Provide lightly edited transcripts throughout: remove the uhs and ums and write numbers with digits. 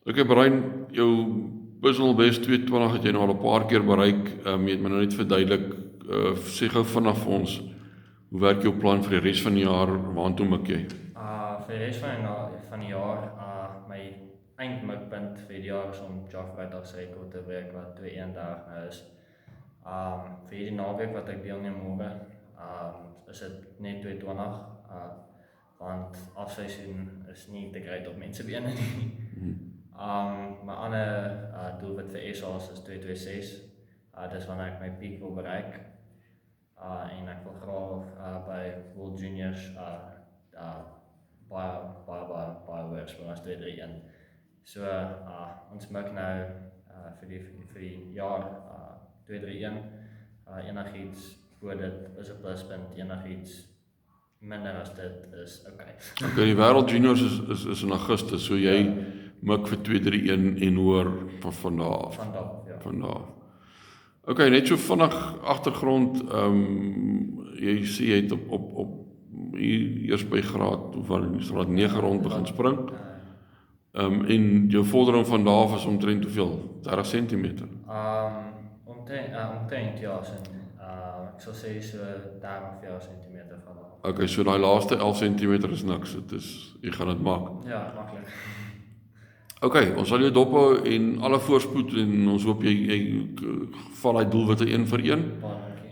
Okay, Brian, jou personal best 220 het jy nou al 'n paar keer bereik. Jy het my nou net verduidelik, sê gou vinnig vir ons, hoe werk jou plan vir die res van die jaar, waartoe mik jy? Vir die res van die jaar, my eindmikpunt vir die jaar is om Jack Vrydag se rekord te breek wat 2:31 nou is. Vir hierdie naweek wat ek deelneem môre, is dit net 2:20, want afseisoen is nie te great op mense bene nie. My ander doelwit vir SA's is 2:26. Dis wanneer ek my piek wil bereik. En ek wil graag by World Juniors baie hoër speel as 2:31. So ons mik nou vir die jaar 2:31. Enigiets voor dit is 'n pluspunt, enigiets minder as dit is okay. Okay, die Wêreld Juniors is in Augustus, so jy mik vir 2:31 en hoor van daar af. Van daar af. Okay, net so vinnig agtergrond, jy sê jy het op eers by graad graad 9 rond begin spring. En jou vordering van daar af is omtrent hoeveel? 30 cm? Omtrent ja, ek sal sê so 30 cm van daar. Okay, so daai laaste 11 cm is niks, jy gaan dit maak. Ja, maklik. Okay, ons sal jou dophou en alle voorspoed en ons hoop jy val daai doelwitte een vir een.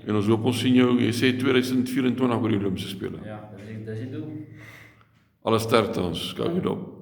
En ons hoop ons sien jou, jy sê 2024 by die Olympiese spele. Ja, dis die doel. Alle sterkte, ons skou jou dop.